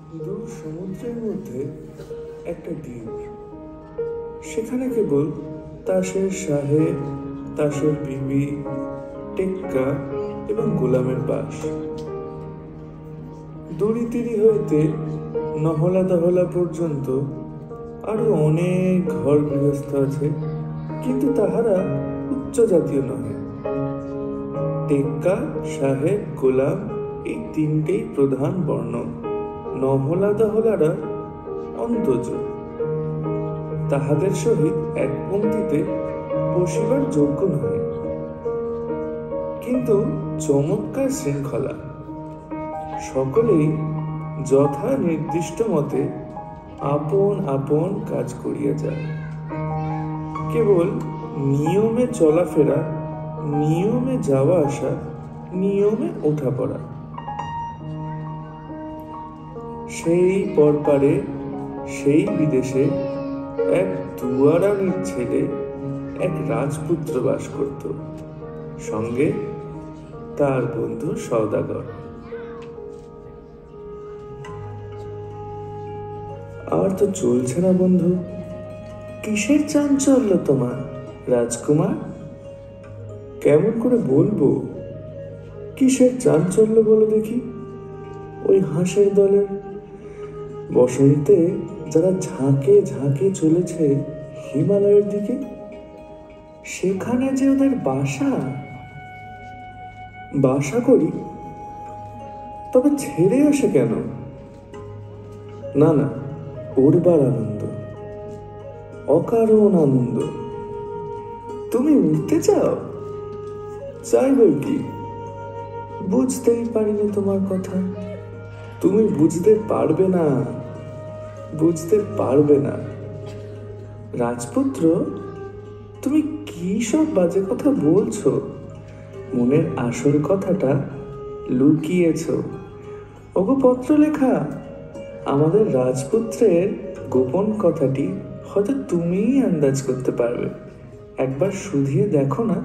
দূর সমুদ্রের মধ্যে একটা দ্বীপ, সেখানে কেবল তাসের সাহেব, তাসের বিবি, টেক্কা এবং গোলামের বাস। দড়িতিরি হইতে নহলা দহলা পর্যন্ত আরো অনেক ঘর গৃহস্থ আছে, কিন্তু তাহারা উচ্চ জাতীয় নহে। টেক্কা, সাহেব, গোলাম এই তিনটেই প্রধান বর্ণ। নহলা দহলারা অন্তজ, তাহাদের সহিত এক পংক্তিতে বসিবার যোগ্য নহে, কিন্তু চমৎকার শৃঙ্খলা। সকলেই যথা নির্দিষ্ট মতে আপন আপন কাজ করিয়া যায়। কেবল নিয়মে চলাফেরা, নিয়মে যাওয়া আসা, নিয়মে ওঠা পড়া। সেই পরপারে, সেই বিদেশে এক দুয়ারানির ছেলে, এক রাজপুত্র বাস করত, সঙ্গে তার বন্ধু সওদাগর। আর তো চলছে না বন্ধু, কিসের চাঞ্চল্য তোমার রাজকুমার? কেমন করে বলবো কিসের চাঞ্চল্য বলো দেখি? ওই হাঁসের দলের বসন্তে যারা ঝাঁকে ঝাঁকে চলেছে হিমালয়ের দিকে, সেখানে যে ওদের বাসা করি, তবে ছেড়ে আসে কেন? না না, উড়বার আনন্দ, অকারণ আনন্দ। তুমি উঠতে চাও? চাই বই কি, বুঝতেই পারিনি তোমার কথা। তুমি বুঝতে পারবে না, বুঝতে পারবে না। রাজপুত্র, তুমি কি সব বাজে কথা বলছো? মনের আসল কথাটা লুকিয়েছ। ওগো পত্র লেখা, আমাদের রাজপুত্রের গোপন কথাটি হয়তো তুমিই আন্দাজ করতে পারবে। একবার শুধিয়ে দেখো না।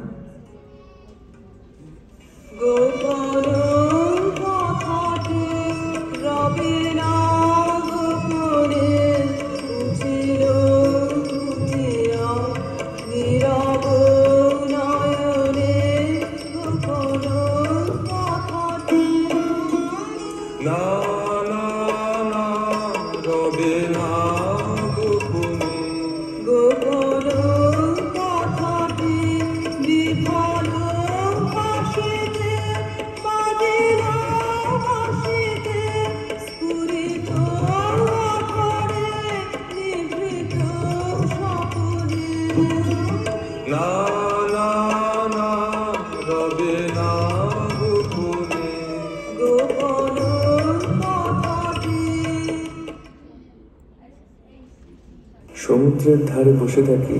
সমুদ্রের ধারে বসে থাকি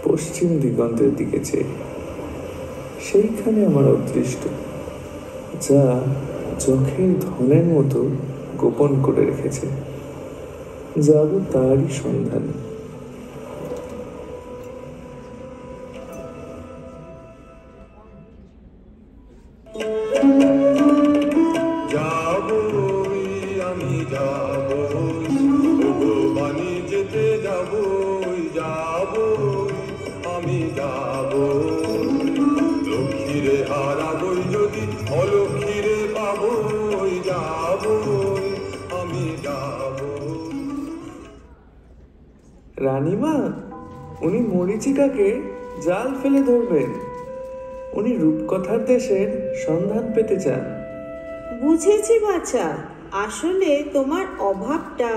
পশ্চিম দিগন্তের দিকে চেয়ে। সেইখানে আমার অদৃষ্ট, যা চোখের ধনের মতো গোপন করে রেখেছে। যাব তারই সন্ধানে। রানীমা, উনি মরীচিকাকে জাল ফেলে ধরবেন। উনি রূপকথার দেশের সন্ধান পেতে চান। বুঝেছি বাছা, আসলে তোমার অভাবটা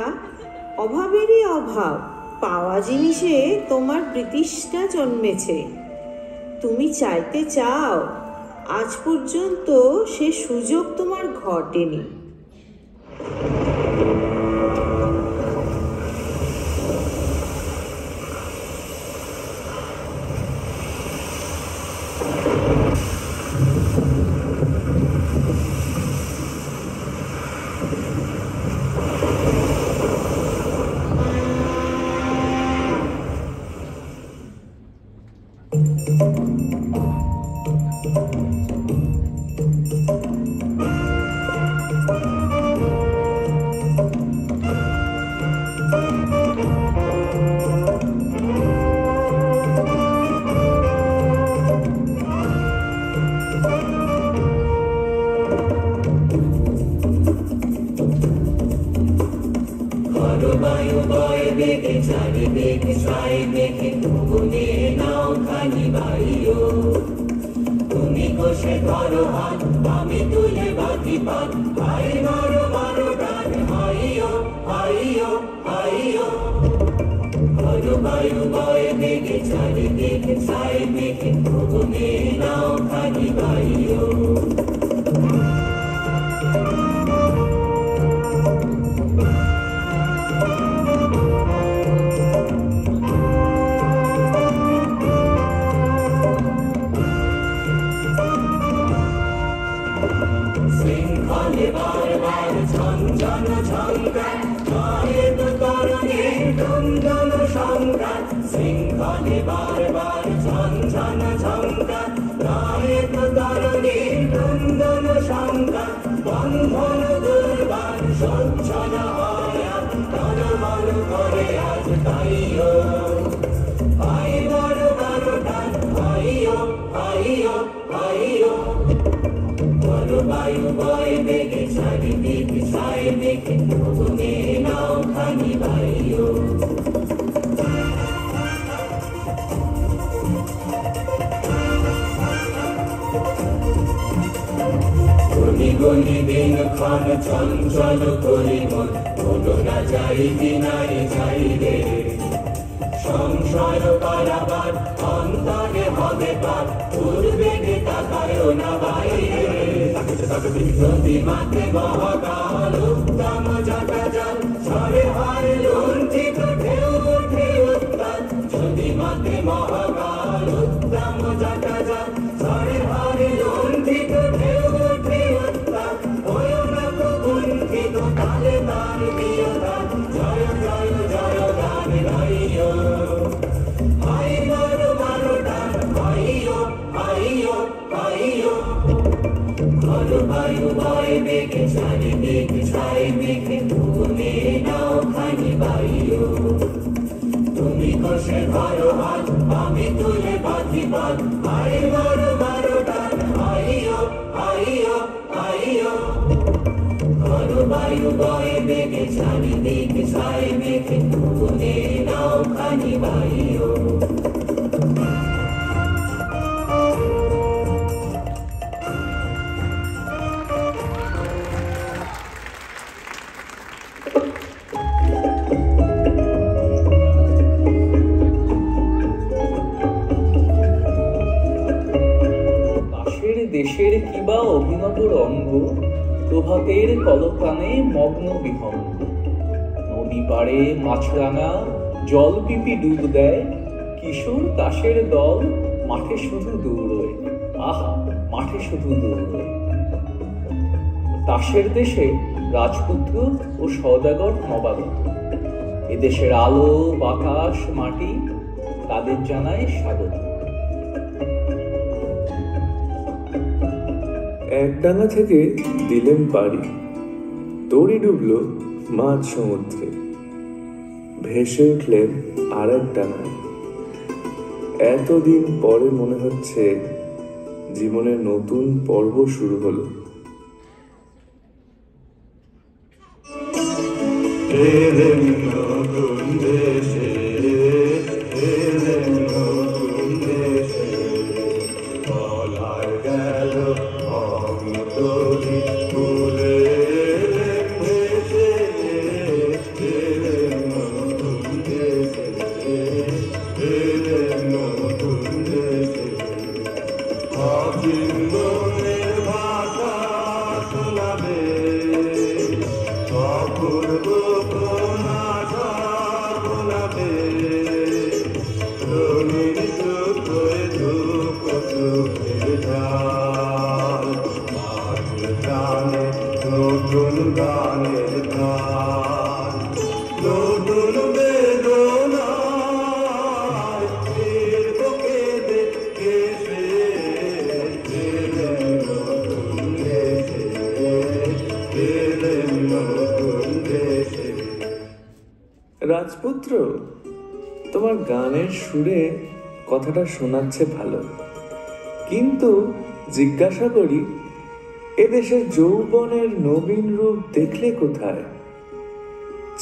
অভাবেরই অভাব। পাওয়া জিনিসে তোমার বিতৃষ্ণা জন্মেছে। তুমি চাইতে চাও, আজ পর্যন্ত সে সুযোগ তোমার ঘটেনি। বায়ু বয় বেগে চারিদিকে ছাই মেঘে ভুবনে নাও খানি বাইও তুমি কষে ধরো হাত আমি তুলে বাঁধি পাত ভাই মারো মারো ডান হাইও হাইও হাইও বায়ু বয় বেগে চারিদিকে ছাই মেঘে ভুবনে নাও খানি বাইও শৃঙ্খলে বারবার ঝঞ্ঝন ঝঙ্কার গায়েব তরণে দন্দন সংঘাত শৃঙ্খলে বারবার ঝঞ্ঝন ঝঙ্কার গায়েব তরণে দন্দন সংঘাত বন্ধন দুর্বার সহ্য না হয় টলমল করে আজ তাইও ভাই বড় বড় ডান ভাইও ভাইও ভাইও বায়ু বয় বেগে চারিদিকে ছাই মেঘে ভুবনে নাও খানি বাইও গলি গলি দিন ক্ষণ চঞ্চল করি মন হলো না যাই দিনাই যাই রে সংশয় পারাবার অন্তরে হবে পার উর্বেগে তাকায় না বাইরে যদি মাতে মহাকাল উত্তম জাটা জল ঝড়ে হারে লুণ্ঠিত ঢেউ ওঠে উত্তাল যদি মাতে মহাকাল উত্তম জাটা জল ঝড়ে হারে লুণ্ঠিত ঢেউ ওঠে উত্তাল হয় না তো কুণ্ঠিত তালে তার প্রিয় গান জয় জয় জয় গান গাইও ভাই মারো মারো ডান ভাইও ভাইও ভাইও বায়ু বয় বেগে চারিদিকে ছাই মেঘে ভুবনে নাও খানি বাইও তুমি কষে ধরো হাত আমি তুলে বাঁধি পাত ভাই মারো মারো ডান ভাইও ভাইও ভাইও বায়ু বয় বেগে চারিদিকে ছাই মেঘে ভুবনে নাও খানি বাইও দেশের কিবা অভিনব রঙ্গ প্রভাতের কলতানে মগ্ন বিহঙ্গ নদী পাড়ে মাছরাঙা জল পিপি ডুব দেয় কিশোর দাসের দল মাঠে শুধু দৌড়য় আহা মাঠে শুধু দৌড়য় তাসের দেশে রাজপুত্র ও সওদাগর নবাগত এদেশের আলো বাতাস মাটি তাদের জানায় স্বাগত এক ডাঙা থেকে দিলেন পাড়ি দড়ি ডুবল মাঝ সমুদ্রে ভেসে উঠলেন আর এক ডাঙায় এতদিন পরে মনে হচ্ছে জীবনের নতুন পর্ব শুরু হলো রাজপুত্র, তোমার গানের সুরে কথাটা শোনাচ্ছে ভালো, কিন্তু জিজ্ঞাসা করি এদেশের যৌবনের নবীন রূপ দেখলে কোথায়?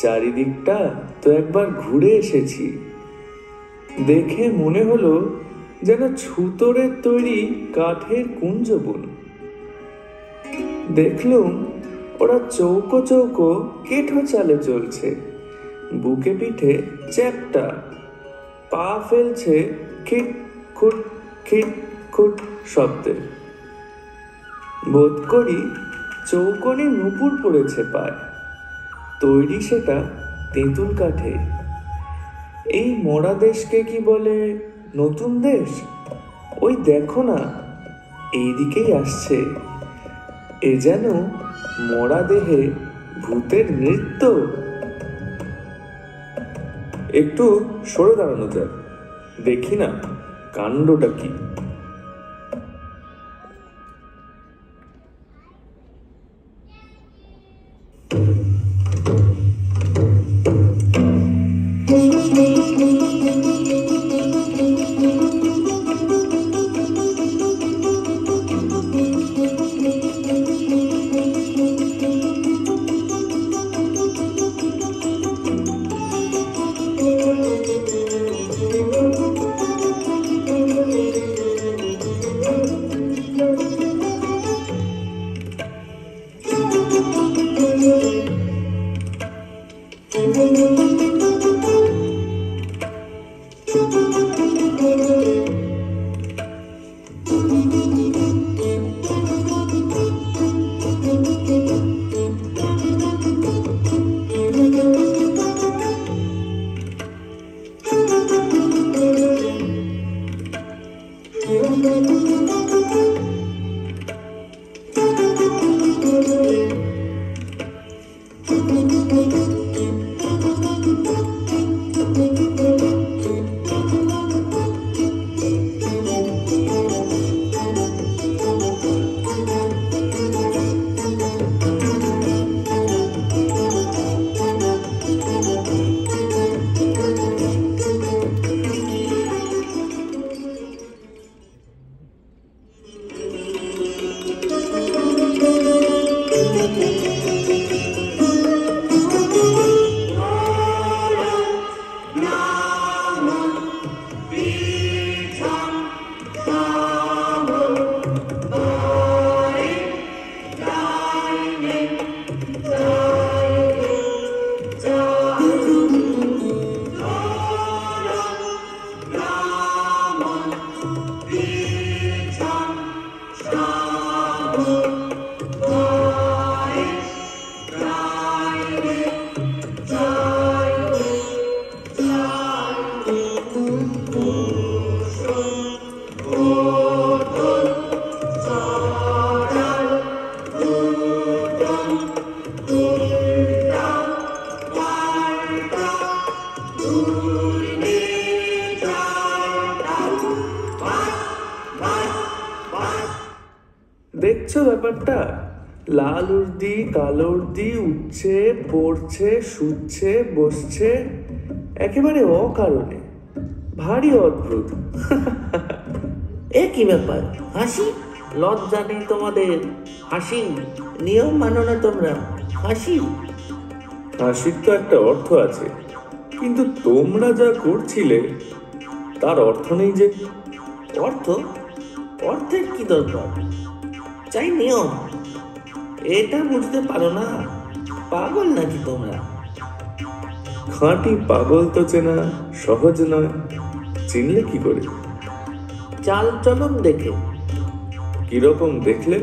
চারিদিকটা তো একবার ঘুরে এসেছি। দেখে মনে হলো যেন ছুতোরের তৈরি কাঠের কুঞ্জবন। দেখলুম ওরা চৌকো চৌকো কেঠো চালে চলছে, বুকে পিঠে চ্যাপ্টা, পা ফেলছে খিট খুট খিট খুট শব্দে। বোধ করি চৌকনে নুপুর পড়েছে পায়, তৈরি সেটা তেঁতুল কাঠে। এই মরা দেশকে কি বলে নতুন দেশ? ওই দেখো না, এইদিকেই আসছে। এ যেন মরা দেহে ভূতের নৃত্য। একটু সরে দাঁড়ানো যাক, দেখি না কাণ্ডটা কি। দেখছো ব্যাপারটা? লাল উর্দি কালো উর্দি উঠছে পড়ছে শুচ্ছে বসছে একেবারে অকারণে। ভারী অদ্ভুত। এ কি ব্যাপার? হাসি? লজ্জা নেই তোমাদের? হাসি নিয়ম মানো না তোমরা? হাসি? হাসির তো একটা অর্থ আছে, কিন্তু তোমরা যা করছিলে তার অর্থ নেই যে। অর্থ? অর্থের কি দরকার? চাই নিয়ম। এটা বুঝতে পারো না? পাগল নাকি তোমরা? খাঁটি পাগল তো চেনা সহজ নয়। চিনলে কি করে? চাল চলন দেখে। কিরকম দেখলে?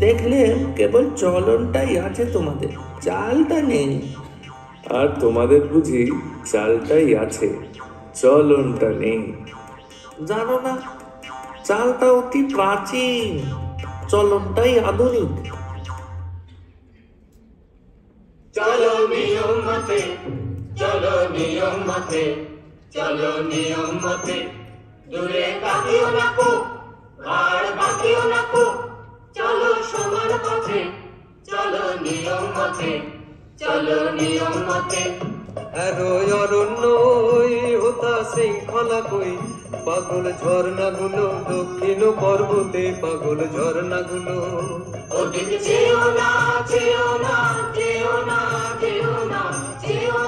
দেখলে কেবল চলনটাই আছে তোমাদের, চালটা নেই। আর তোমাদের বুঝি চালটাই আছে, চলনটা নেই। জানো না, চালটা অতি প্রাচীন, চলনটাই আধুনিক। চলো নিয়ম মতে, চলো নিয়ম মতে, চলো নিয়ম মতে, দূরে তাকিও না কো, আর বাকিও না কো, চলো সমান পথে, চলো নিয়ম মতে, চলো নিয়ম মতে। এরোই অরণ্য হতা শৃঙ্খলা কই, পাগল ঝর্ণাগুলো দক্ষিণ পর্বতে, পাগল ঝর্ণাগুলো। ওদিকে চেয়েও না, চেয়েও না, চেয়েও না, চেয়েও না, চেয়েও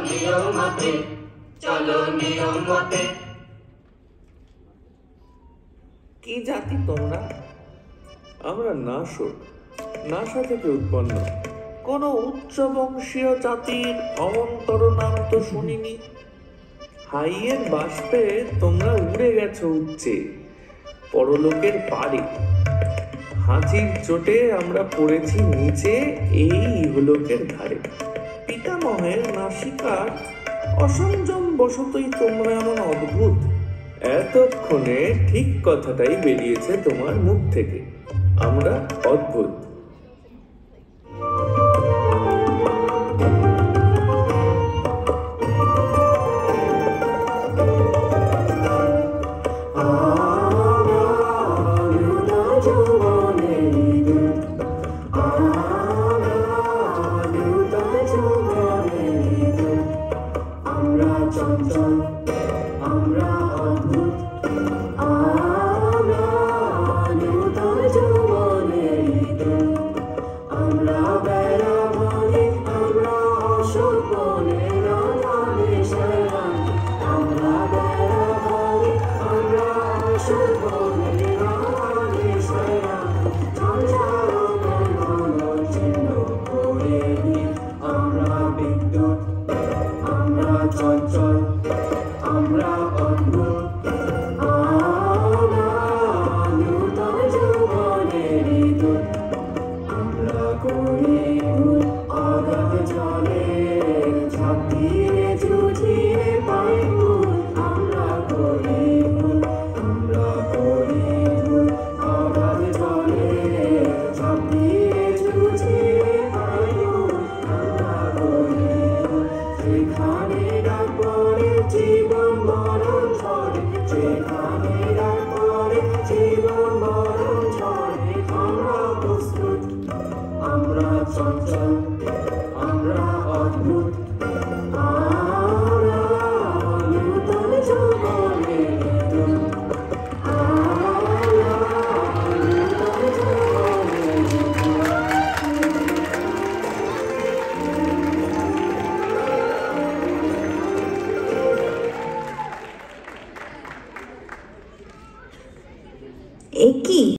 নিয়ম মতে, চলো নিয়ম মতে। কি জাতি তোমরা? আমরা নাশক, নাসা থেকে উৎপন্ন। কোনো উচ্চ বংশীয় জাতির অমন্তর নাম তো শুনিনি। হাইয়ের বাষ্পে তোমরা উড়ে গেছো উচ্চে, পরলোকের পারে। হাঁচির চোটে আমরা পড়েছি নিচে এই ইহলোকের ধারে। পিতামহের নাসিকার অসংযম বশতই তোমরা এমন অদ্ভুত। এতক্ষণে ঠিক কথাটাই বেরিয়েছে তোমার মুখ থেকে। আমরা অদ্ভুত। আমরা চঞ্চল, আমরা অদ্ভুত, আমরা নূতন যৌবনের দূত। আমরা বেড়া ভাঙি, আমরা অশোভনের আধারে শয়ন। আমরা বেড়া ভাঙি, আমরা অশোভনের আধারে শয়ন। ঝঞ্ঝারণের মনোর চিহ্ন করে দিই আমরা বিদ্যুৎ। আমরা চঞ্চল, আমরা অদ্ভুত, আমরা নূতন যৌবনের দূত। আমরা করি ভুল অগাধ জলে, ঝাঁপিয়ে ঝুঁঝিয়ে পাই ভুল। আমরা করি ভুল, আমরা করি ভুল অগাধ জলে, ঝাঁপিয়ে ঝুঁঝিয়ে পাই ভুল। আমরা করি ভুল যেখানে ডাক পড়ে জীবন মরণ ঝড়ে, যেখানে ডাক পড়ে জীবন মরণ ঝড়ে। আমরা প্রস্তুত, আমরা চঞ্চল,